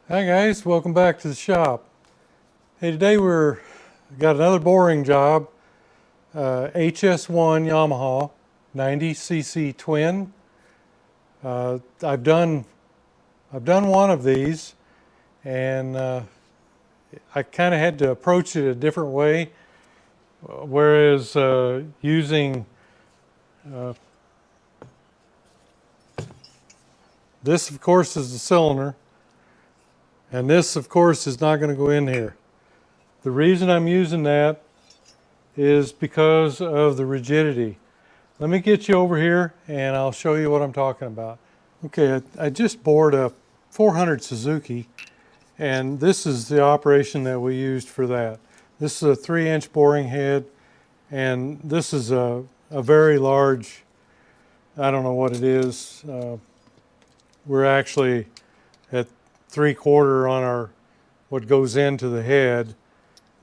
Hi guys, welcome back to the shop. Hey, today we're got another boring job. HS1 Yamaha 90cc twin. I've done one of these, and I kind of had to approach it a different way. Whereas using this, of course, is the cylinder, and this, of course, is not going to go in here. The reason I'm using that is because of the rigidity. Let me get you over here and I'll show you what I'm talking about. Okay, I just bored a 400 Suzuki, and this is the operation that we used for that. This is a 3-inch boring head, and this is a very large, I don't know what it is. We're actually at 3/4 on our what goes into the head,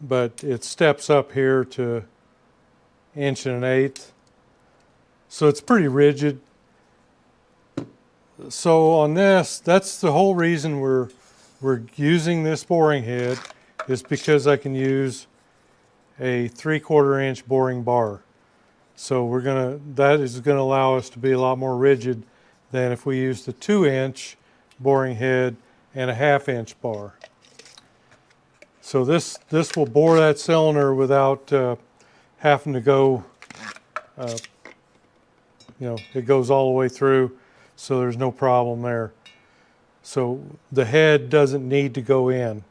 but it steps up here to 1 1/8. So it's pretty rigid. So on this, that's the whole reason we're using this boring head, is because I can use a 3/4 inch boring bar. So that is gonna allow us to be a lot more rigid than if we used a 2-inch boring head and a 1/2 inch bar. So this will bore that cylinder without having to go, it goes all the way through, so there's no problem there. So the head doesn't need to go in.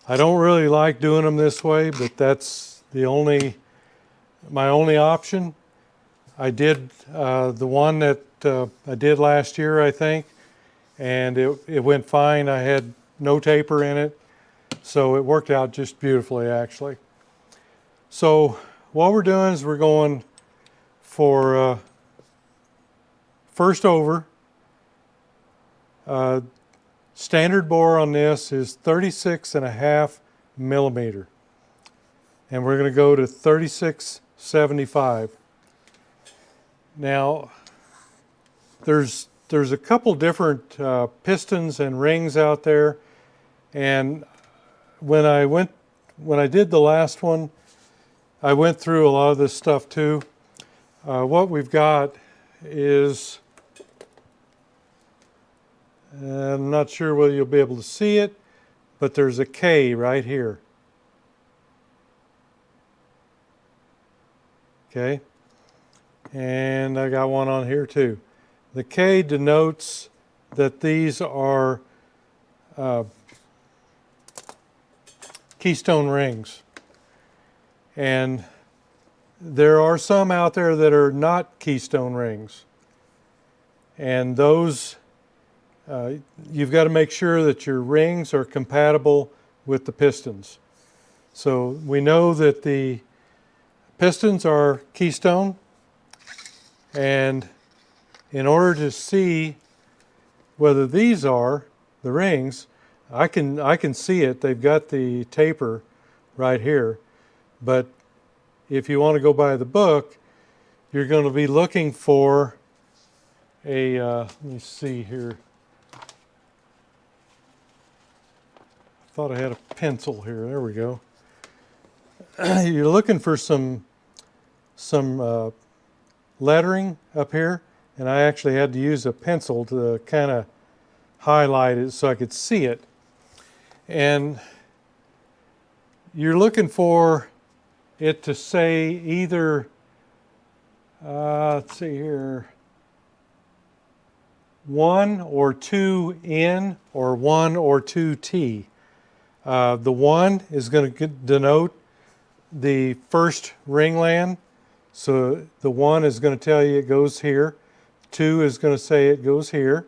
I don't really like doing them this way, but that's my only option. I did the one that I did last year, I think, and it went fine. I had no taper in it, so it worked out just beautifully, actually. So what we're doing is we're going for first over. Standard bore on this is 36.5 millimeter, and we're going to go to 36.75. Now, there's a couple different pistons and rings out there, and when I did the last one, I went through a lot of this stuff too. What we've got is, I'm not sure whether you'll be able to see it, but there's a K right here. Okay, and I got one on here too. The K denotes that these are Keystone rings, and there are some out there that are not Keystone rings, and those you've got to make sure that your rings are compatible with the pistons. So we know that the pistons are Keystone, and in order to see whether these are the rings, I can see it. They've got the taper right here, but if you want to go by the book, you're going to be looking for a let me see here. Thought I had a pencil here. There we go. You're looking for some lettering up here, and I actually had to use a pencil to kind of highlight it so I could see it. And you're looking for it to say either, let's see here, 1 or 2 N or 1 or 2 T. The 1 is going to denote the first ringland, so the 1 is going to tell you it goes here. 2 is going to say it goes here,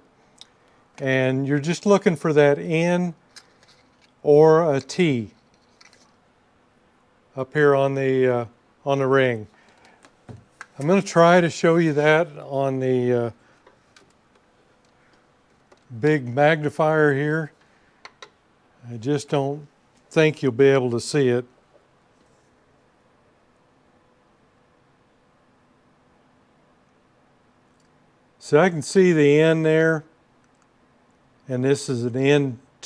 and you're just looking for that N or a T up here on the ring. I'm going to try to show you that on the big magnifier here. I just don't think you'll be able to see it. So I can see the N there, and this is an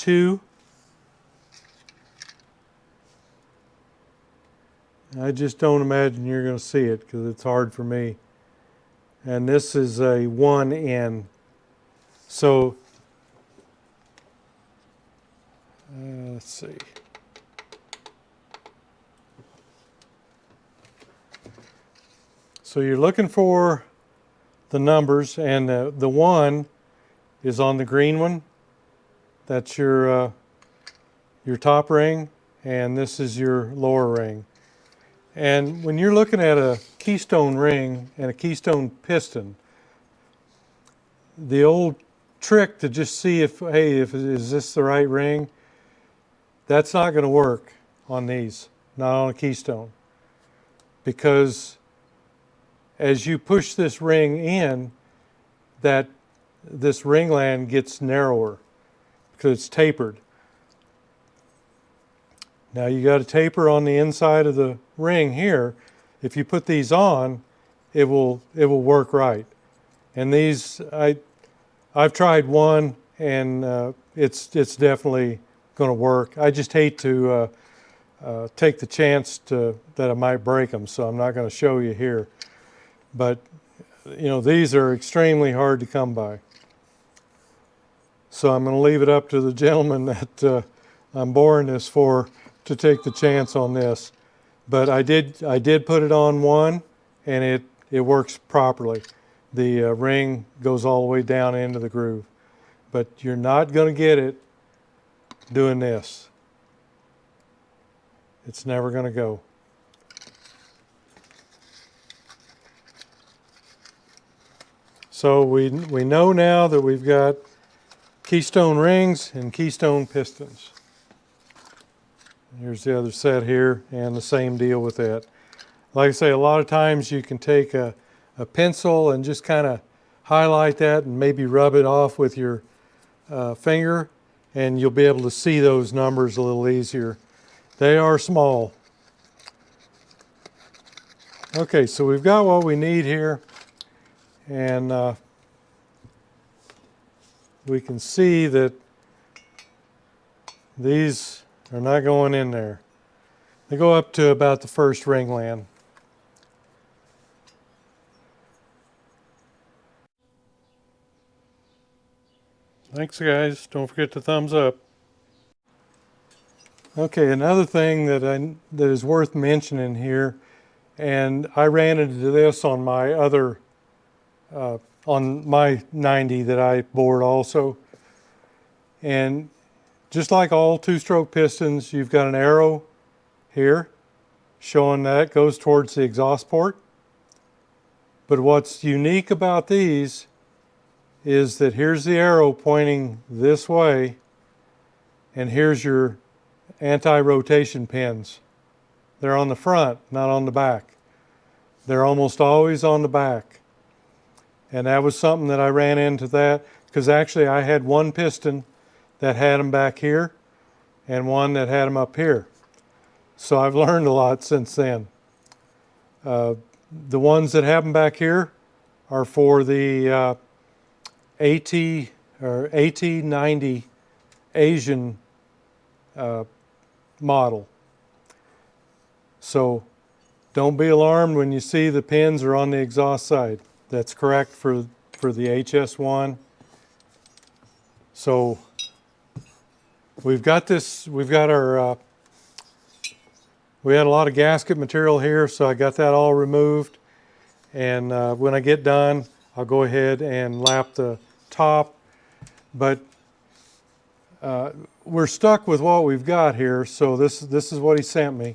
HS2. I just don't imagine you're going to see it because it's hard for me. And this is a 1N. So, let's see. So you're looking for the numbers, and the 1 is on the green one. That's your top ring, and this is your lower ring. And when you're looking at a Keystone ring and a Keystone piston, the old trick to just see if, hey, is this the right ring, that's not going to work on these, not on a Keystone. Because as you push this ring in, this ringland gets narrower because it's tapered. Now you got a taper on the inside of the ring here. If you put these on, it will work right. And these, I've tried one, and it's definitely going to work. I just hate to take the chance that I might break them, so I'm not going to show you here. But you know, these are extremely hard to come by. So I'm going to leave it up to the gentleman that I'm borrowing this for to take the chance on this. But I did put it on one, and it works properly. The ring goes all the way down into the groove. But you're not going to get it doing this. It's never going to go. So we know now that we've got Keystone rings and Keystone pistons. Here's the other set here, and the same deal with that. Like I say, a lot of times you can take a pencil and just kind of highlight that and maybe rub it off with your finger, and you'll be able to see those numbers a little easier. They are small. Okay, so we've got what we need here, and we can see that these are not going in there. They go up to about the first ringland. Thanks guys, don't forget to thumbs up. Okay, another thing that is worth mentioning here, and I ran into this on my other, on my 90 that I bored also. And just like all two-stroke pistons, you've got an arrow here showing that goes towards the exhaust port. But what's unique about these is that here's the arrow pointing this way, and here's your anti-rotation pins. They're on the front, not on the back. They're almost always on the back. And that was something that I ran into that, because actually I had one piston that had them back here and one that had them up here. So I've learned a lot since then. The ones that have them back here are for the AT or AT90 Asian model. So don't be alarmed when you see the pins are on the exhaust side. That's correct for the HS1. So we've got this, we've got our, we had a lot of gasket material here, so I got that all removed. And when I get done, I'll go ahead and lap the top. But we're stuck with what we've got here, so this is what he sent me.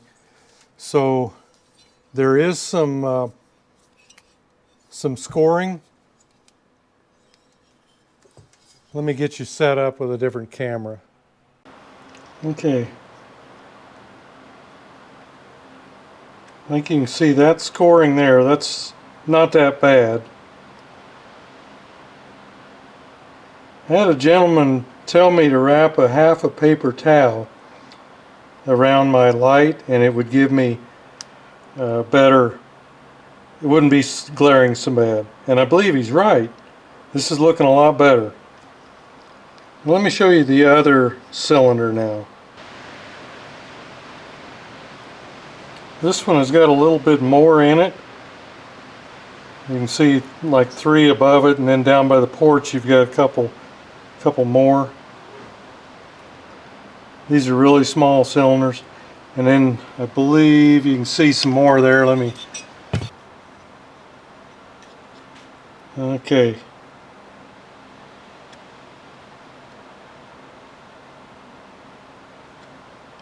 So there is some scoring. Let me get you set up with a different camera. Okay. I think you can see that scoring there. That's not that bad. I had a gentleman tell me to wrap half a paper towel around my light, and it would give me better, it wouldn't be glaring so bad. And I believe he's right. This is looking a lot better. Let me show you the other cylinder now. This one has got a little bit more in it. You can see like 3 above it, and then down by the porch you've got a couple more. These are really small cylinders. And then I believe you can see some more there. Let me... Okay.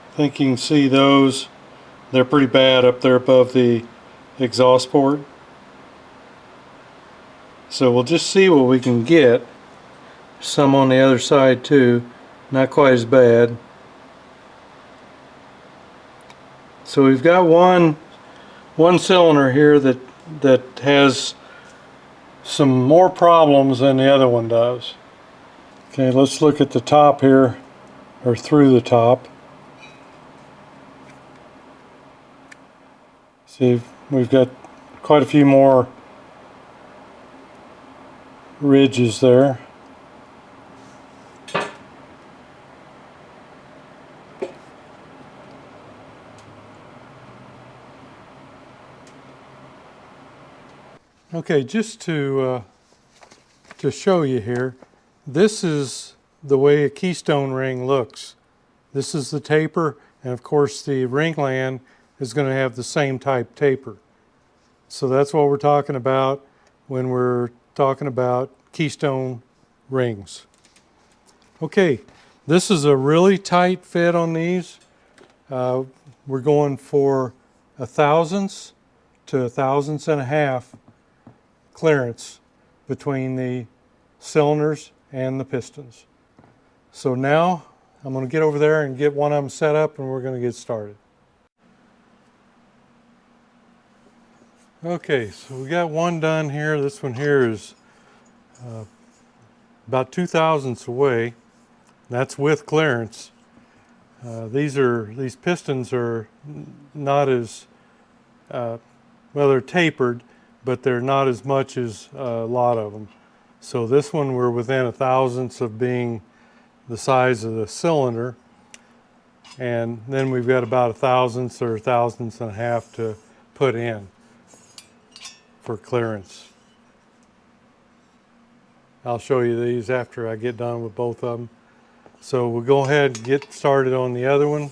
I think you can see those. They're pretty bad up there above the exhaust port. So we'll just see what we can get. Some on the other side too. Not quite as bad. So we've got one cylinder here that has some more problems than the other one does. Okay, let's look at the top here, or through the top. See, we've got quite a few more ridges there. Okay, just to show you here, this is the way a Keystone ring looks. This is the taper, and of course the ringland is going to have the same type taper. So that's what we're talking about when we're talking about Keystone rings. Okay, this is a really tight fit on these. We're going for 1/1000 to 1/1000 and a half clearance between the cylinders and the pistons. So now I'm going to get over there and get one of them set up, and we're going to get started. Okay, so we got one done here. This one here is about 2/1000 away. That's with clearance. These pistons are not as well, they're tapered, but they're not as much as a lot of them. So this one we're within 1/1000 of being the size of the cylinder, and then we've got about 1/1000 or 1/1000 and a half to put in for clearance. I'll show you these after I get done with both of them. So we'll go ahead and get started on the other one.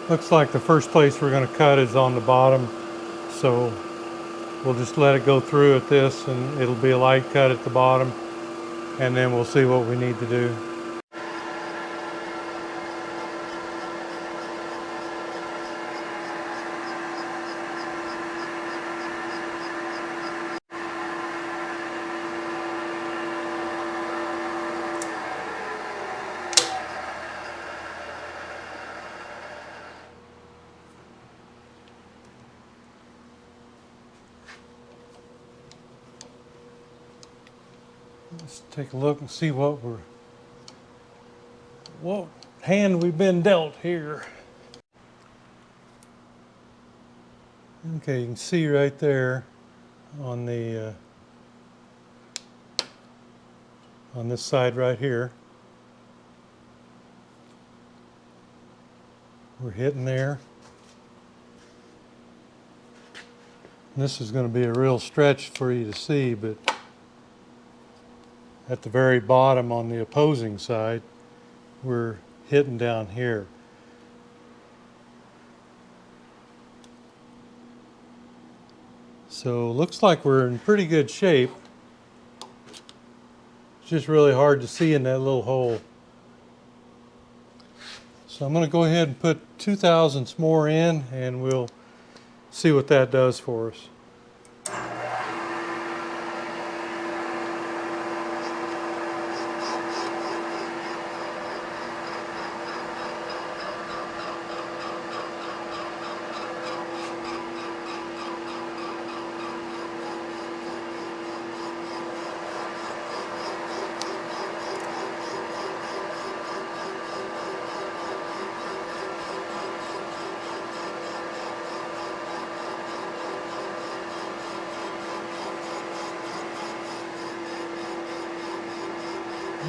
Looks like the first place we're going to cut is on the bottom, so we'll just let it go through at this, and it'll be a light cut at the bottom, and then we'll see what we need to do. Let's take a look and see what hand we've been dealt here. Okay, you can see right there on the on this side right here, we're hitting there. And this is going to be a real stretch for you to see, but at the very bottom on the opposing side, we're hitting down here. So looks like we're in pretty good shape. It's just really hard to see in that little hole. So I'm going to go ahead and put 2/1000 more in, and we'll see what that does for us.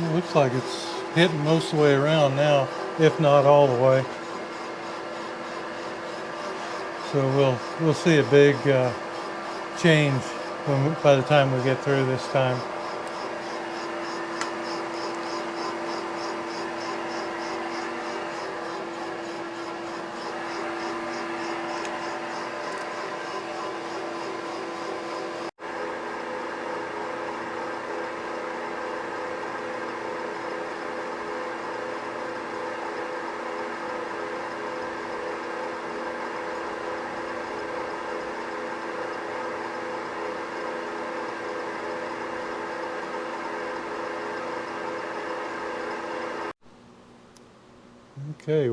It looks like it's hitting most of the way around now, if not all the way. So we'll see a big change by the time we get through this time. Okay,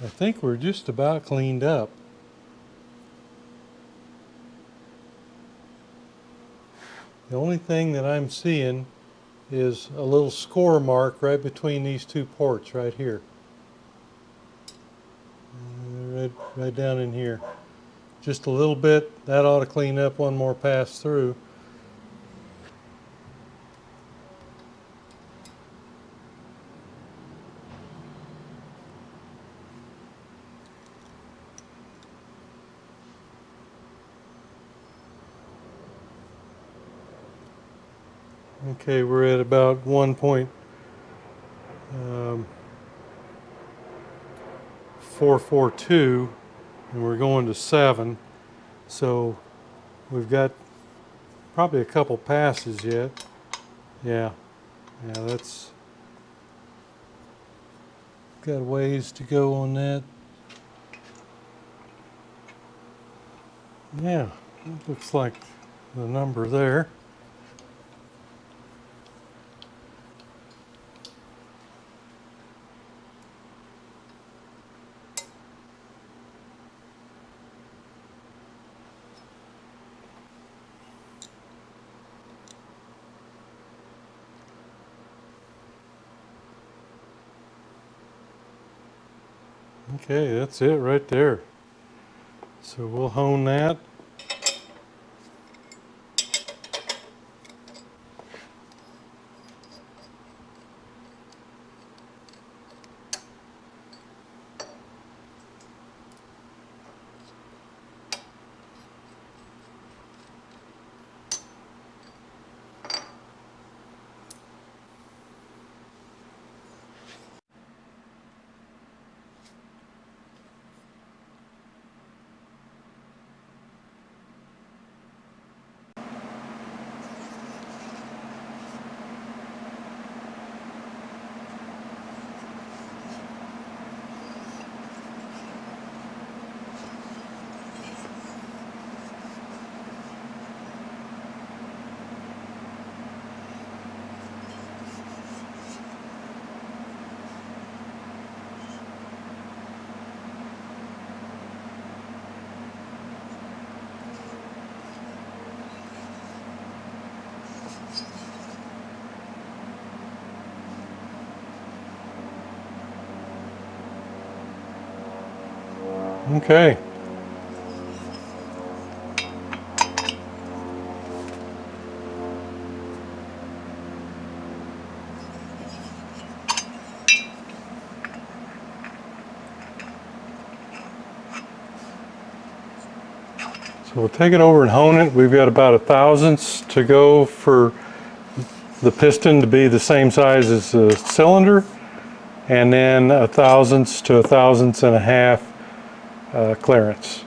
I think we're just about cleaned up. The only thing that I'm seeing is a little score mark right between these two ports right here. Right down in here. Just a little bit. That ought to clean up one more pass through. Okay, we're at about 1.442, and we're going to 7. So we've got probably a couple passes yet. Yeah, that's got a ways to go on that. Yeah, it looks like the number there. Okay, that's it right there. So we'll hone that. Okay. So we'll take it over and hone it. We've got about 1/1000th to go for the piston to be the same size as the cylinder, and then 1/1000th to 1/1000th clearance.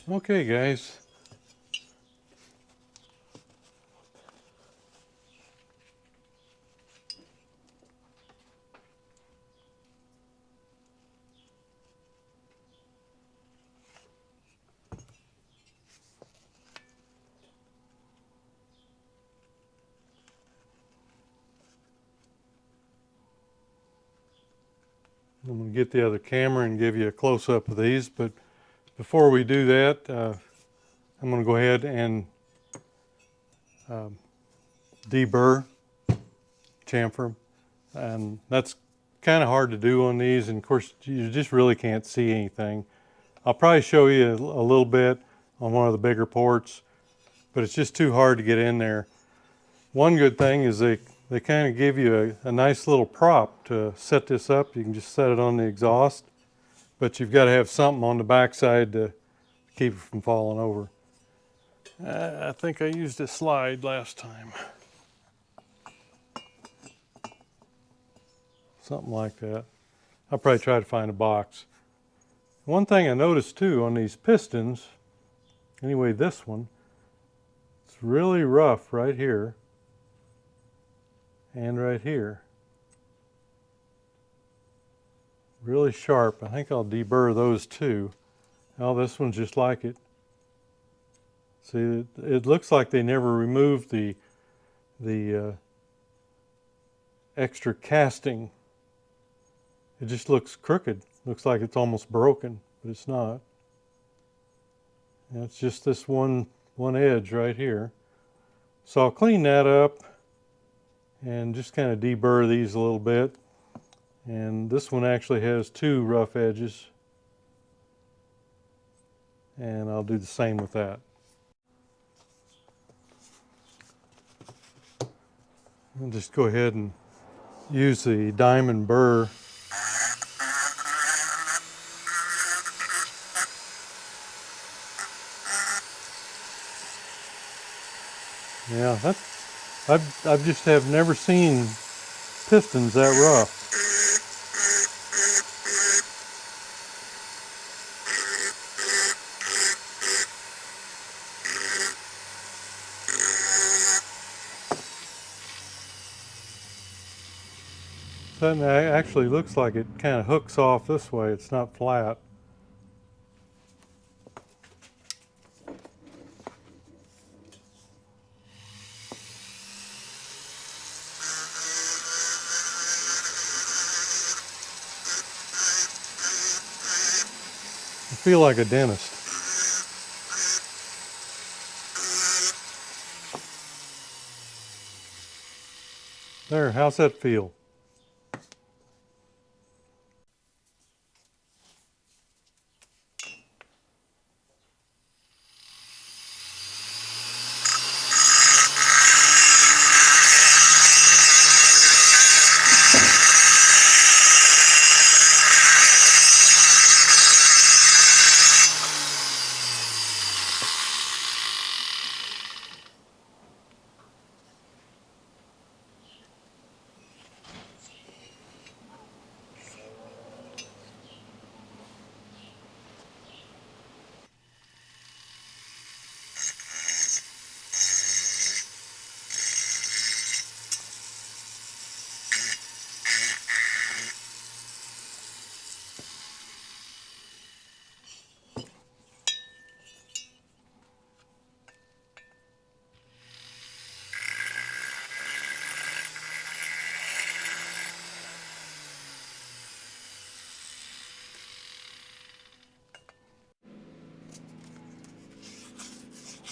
Okay, guys. I'm going to get the other camera and give you a close-up of these, but before we do that, I'm going to go ahead and deburr, chamfer, and that's kind of hard to do on these, and of course you just really can't see anything. I'll probably show you a little bit on one of the bigger ports, but it's just too hard to get in there. One good thing is they kind of give you a nice little prop to set this up. You can just set it on the exhaust, but you've got to have something on the backside to keep it from falling over. I think I used a slide last time. Something like that. I'll probably try to find a box. One thing I noticed too on these pistons, anyway this one, it's really rough right here and right here. Really sharp. I think I'll deburr those too. Oh, this one's just like it. See, it looks like they never removed the extra casting. It just looks crooked. Looks like it's almost broken, but it's not. And it's just this one edge right here. So I'll clean that up and just kind of deburr these a little bit. And this one actually has two rough edges. and I'll do the same with that. I'll just go ahead and use the diamond burr. Yeah, I've just have never seen pistons that rough. That actually looks like it kind of hooks off this way. It's not flat. I feel like a dentist. There, how's that feel?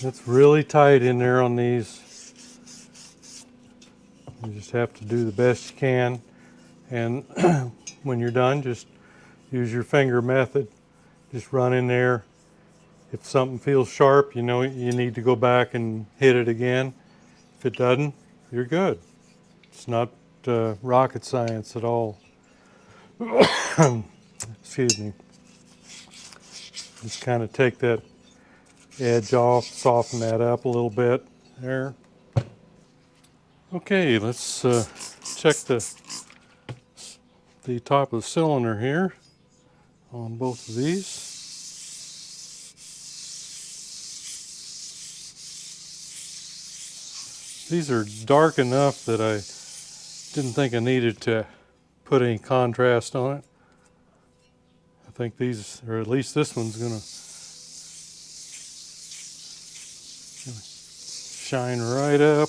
It's really tight in there on these. You just have to do the best you can. And when you're done, just use your finger method. Just run in there. If something feels sharp, you know you need to go back and hit it again. If it doesn't, you're good. It's not rocket science at all. Excuse me. Just kind of take that edge off, soften that up a little bit there. Okay, let's check the top of the cylinder here on both of these. These are dark enough that I didn't think I needed to put any contrast on it. I think these, or at least this one's gonna shine right up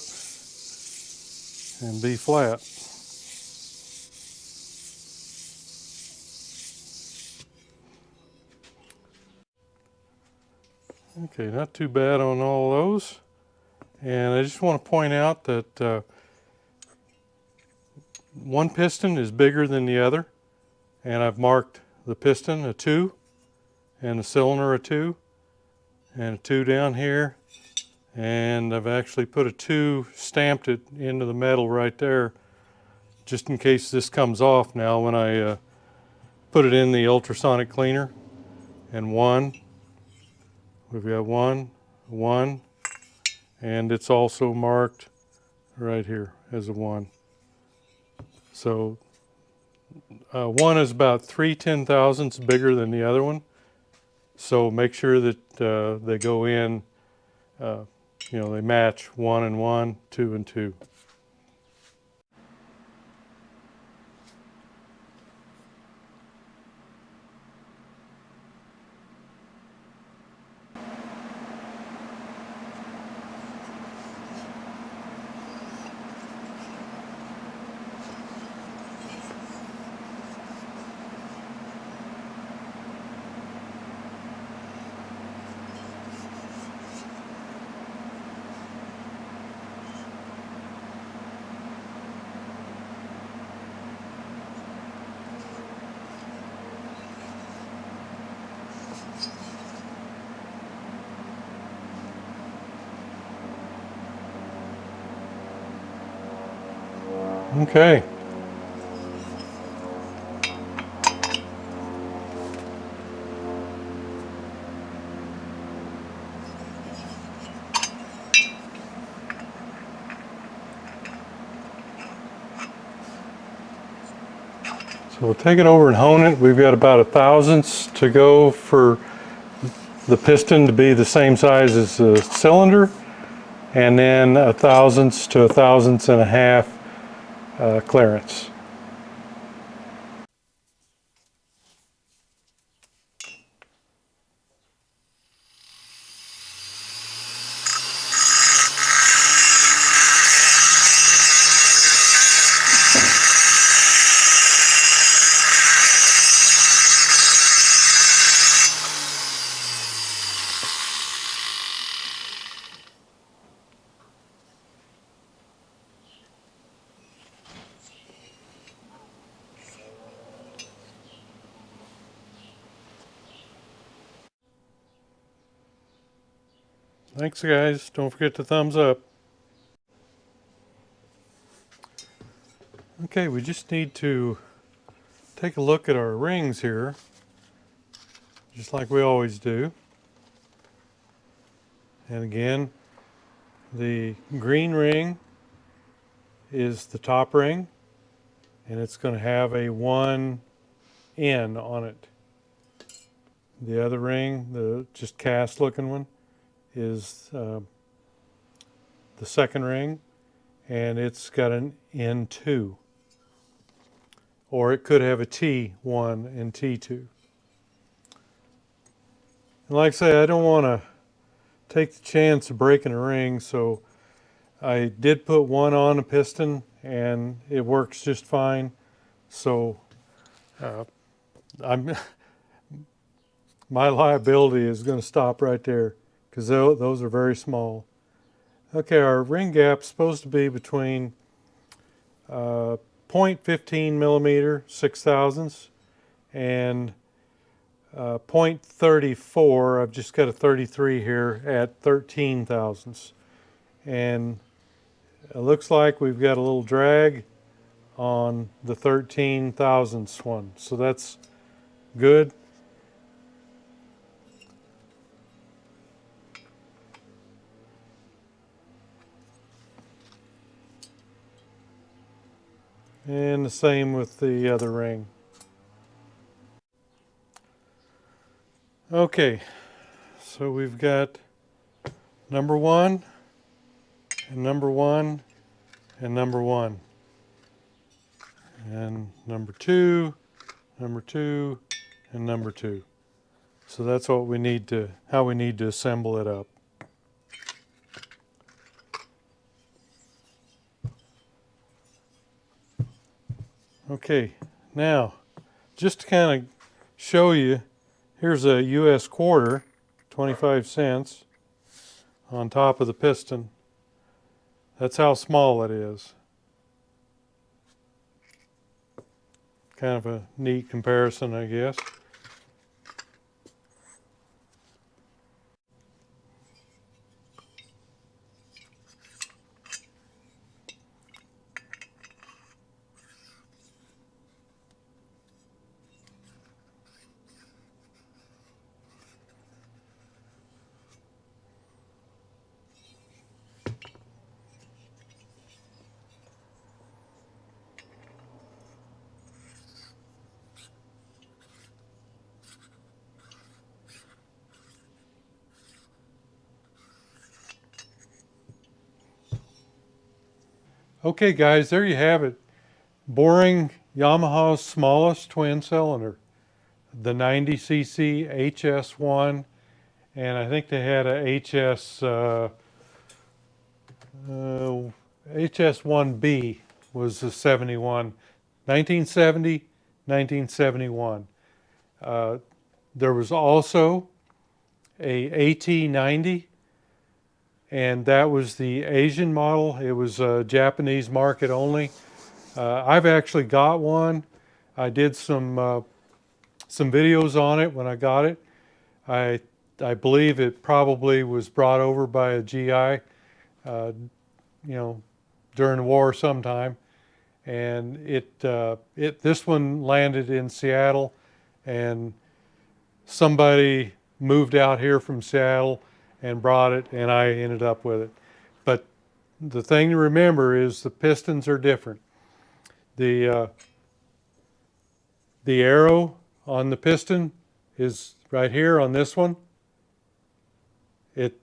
and be flat. Okay, not too bad on all those. And I just want to point out that one piston is bigger than the other, and I've marked the piston a 2 and the cylinder a 2 and a 2 down here, and I've actually put a 2, stamped it into the metal right there just in case this comes off now when I put it in the ultrasonic cleaner. And 1, we've got 1, 1, and it's also marked right here as a 1. So 1 is about 3/10,000ths bigger than the other one. So make sure that they go in, you know, they match 1 and 1, 2 and 2. Okay. So we'll take it over and hone it. We've got about 1/1000ths to go for the piston to be the same size as the cylinder, and then 1/1000ths to 1/1000 clearance. Thanks guys, don't forget to thumbs up. Okay, we just need to take a look at our rings here, just like we always do. And again, the green ring is the top ring, and it's going to have a 1N on it. The other ring, the just cast looking one, is the second ring, and it's got an N2. Or it could have a T1 and T2. And like I say, I don't want to take the chance of breaking a ring, so I did put one on a piston and it works just fine. So I'm my liability is going to stop right there because those are very small. Okay, our ring gap is supposed to be between 0.15 millimeter, 6/1000ths, and 0.34. I've just got a 33 here at 13/1000ths. And it looks like we've got a little drag on the 13/1000ths one. So that's good. And the same with the other ring. Okay, so we've got number 1 and number 1 and number 1. And number 2, number 2, and number 2. So that's what we need to, how we need to assemble it up. Okay, now just to kind of show you, here's a US quarter, 25 cents on top of the piston. That's how small it is. Kind of a neat comparison, I guess. Okay guys, there you have it. Boring Yamaha's smallest twin cylinder. The 90cc HS1, and I think they had a HS1B was the 71. 1970, 1971. There was also a AT90, and that was the Asian model. It was a Japanese market only. I've actually got one. I did some videos on it when I got it. I believe it probably was brought over by a GI, you know, during the war sometime. and this one landed in Seattle, and somebody moved out here from Seattle and brought it, and I ended up with it. But the thing to remember is the pistons are different. The arrow on the piston is right here on this one. The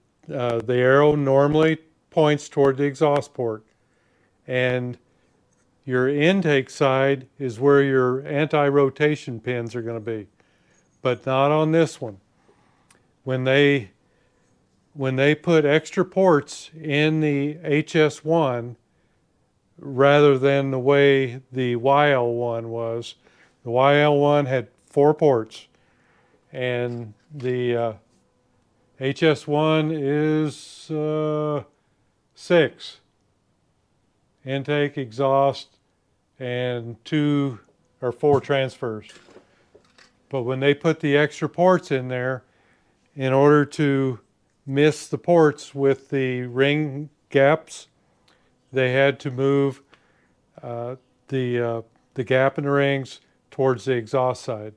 arrow normally points toward the exhaust port, and your intake side is where your anti-rotation pins are going to be, but not on this one. When they put extra ports in the HS1 rather than the way the YL1 was, the YL1 had 4 ports, and the HS1 is 6. Intake, exhaust, and 2 or 4 transfers. But when they put the extra ports in there, in order to miss the ports with the ring gaps, they had to move the gap in the rings towards the exhaust side.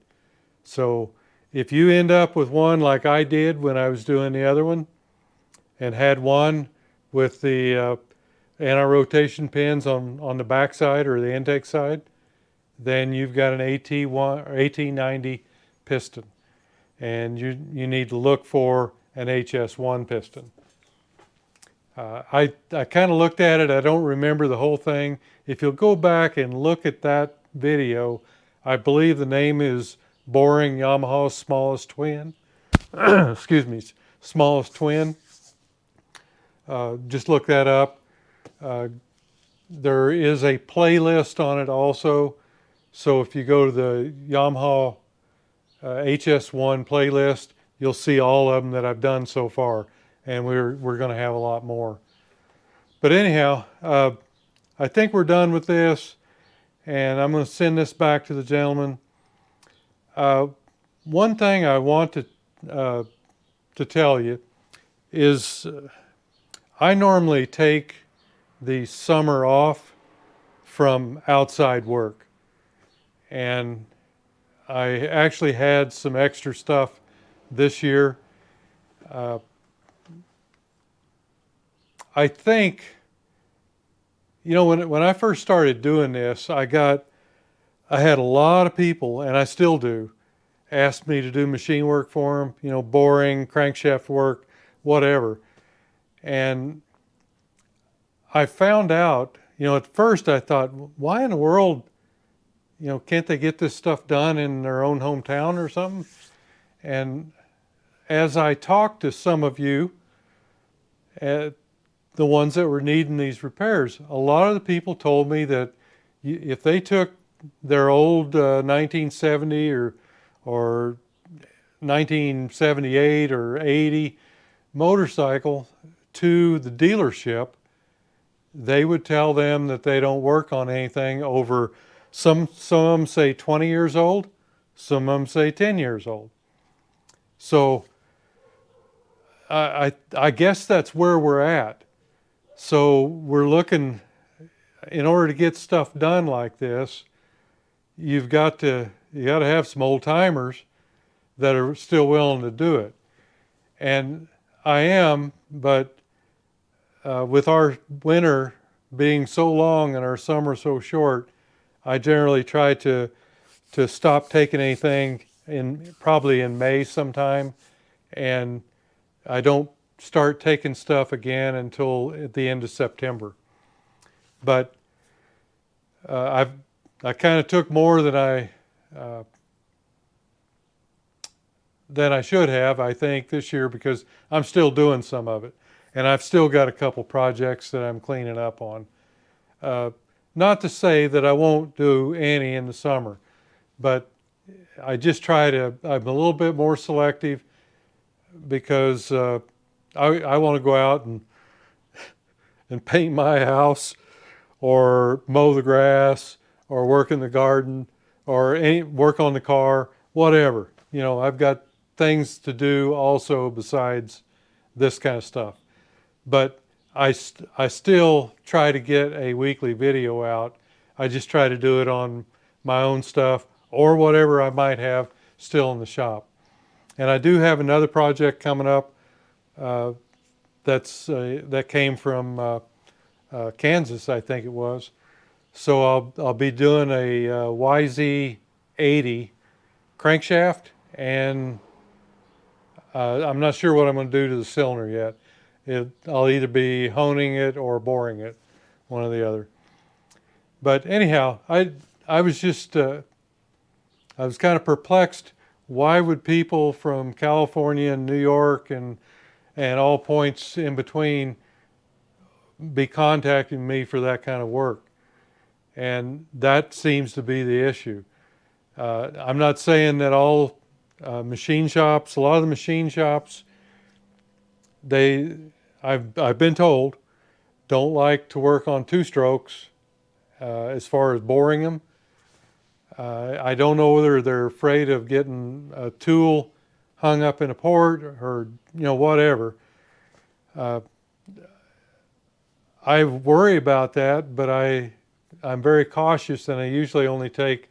So if you end up with one like I did when I was doing the other one, and had one with the anti-rotation pins on the back side or the intake side, then you've got an AT1 or AT90 piston, and you need to look for an HS1 piston. I kind of looked at it. I don't remember the whole thing. If you'll go back and look at that video, I believe the name is Deburring Yamaha's smallest twin. Excuse me, smallest twin. Just look that up. There is a playlist on it also. So if you go to the Yamaha HS1 playlist, you'll see all of them that I've done so far. And we're going to have a lot more. But anyhow, I think we're done with this, and I'm going to send this back to the gentleman. One thing I want to tell you is I normally take the summer off from outside work, and I actually had some extra stuff this year. I think, you know, when I first started doing this, I had a lot of people, and I still do, ask me to do machine work for them, you know, boring, crankshaft work, whatever. And I found out, you know, at first I thought, why in the world, you know, can't they get this stuff done in their own hometown or something? And as I talked to some of you, the ones that were needing these repairs, a lot of the people told me that if they took their old 1970 or 1978 or 80 motorcycle to the dealership, they would tell them that they don't work on anything over, some of them say 20 years old, some of them say 10 years old. So I guess that's where we're at. So we're looking, in order to get stuff done like this, you got to have some old timers that are still willing to do it. And I am, but with our winter being so long and our summer so short, I generally try to stop taking anything probably in May sometime, and I don't start taking stuff again until at the end of September. But I kind of took more than I should have, I think, this year, because I'm still doing some of it, and I've still got a couple projects that I'm cleaning up on. Not to say that I won't do any in the summer, but I just I'm a little bit more selective, because I want to go out and paint my house, or mow the grass, or work in the garden, or work on the car, whatever. You know, I've got things to do also besides this kind of stuff. But I still try to get a weekly video out I just try to do it on my own stuff or whatever I might have still in the shop. And I do have another project coming up that came from Kansas, I think it was. So I'll be doing a YZ80 crankshaft, and I'm not sure what I'm going to do to the cylinder yet. I'll either be honing it or boring it, one or the other. But anyhow, I was just I was kind of perplexed. Why would people from California and New York and all points in between be contacting me for that kind of work? And that seems to be the issue. I'm not saying that all machine shops, a lot of the machine shops, I've been told, don't like to work on two strokes as far as boring them. I don't know whether they're afraid of getting a tool hung up in a port or whatever. I worry about that, but I'm very cautious, and I usually only take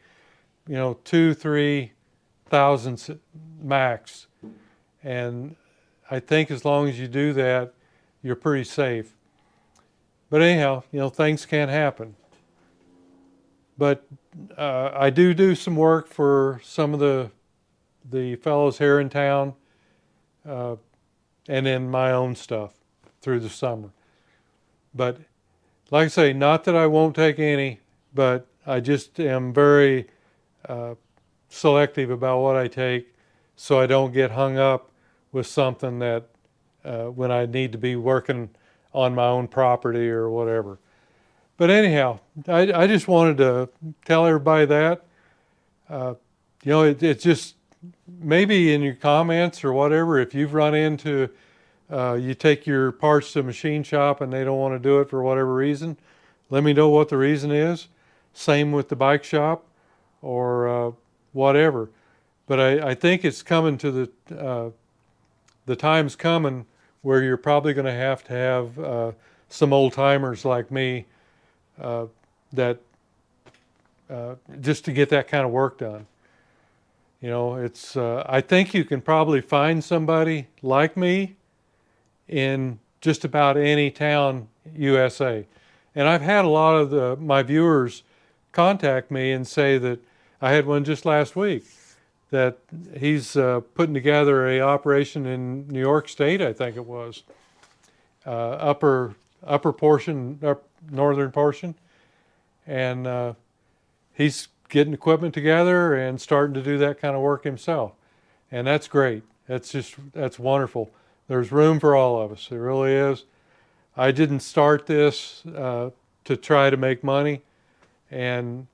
2-3 thousandths max. And I think as long as you do that, you're pretty safe. But anyhow, things can happen. But I do some work for some of the fellows here in town, and then my own stuff through the summer. But like I say, not that I won't take any, but I just am very selective about what I take, so I don't get hung up with something that when I need to be working on my own property or whatever. But anyhow, I just wanted to tell everybody that. It's just maybe in your comments or whatever, if you've run into, you take your parts to a machine shop and they don't want to do it for whatever reason, let me know what the reason is. Same with the bike shop or whatever. But I think it's coming to the time's coming where you're probably going to have some old timers like me that just to get that kind of work done. It's I think you can probably find somebody like me in just about any town USA. And I've had a lot of my viewers contact me and say that I had one just last week that he's putting together a operation in New York State, I think it was, upper portion, northern portion, and he's getting equipment together and starting to do that kind of work himself, and that's great. That's wonderful. There's room for all of us. There really is. I didn't start this to try to make money, and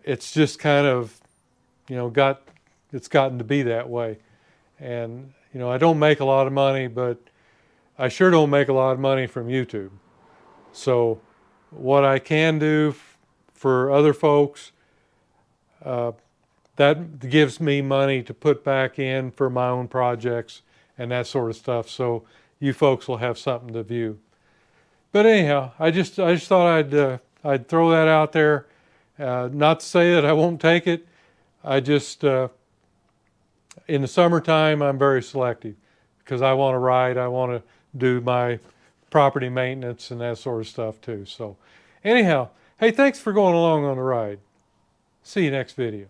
it's just kind of it's gotten to be that way. And I don't make a lot of money, but I sure don't make a lot of money from YouTube. So what I can do for other folks, that gives me money to put back in for my own projects and that sort of stuff. So you folks will have something to view. But anyhow, I just thought I'd throw that out there. Not to say that I won't take it. I just in the summertime I'm very selective because I want to ride. I want to do my property maintenance and that sort of stuff too. So anyhow, hey, thanks for going along on the ride. See you next video.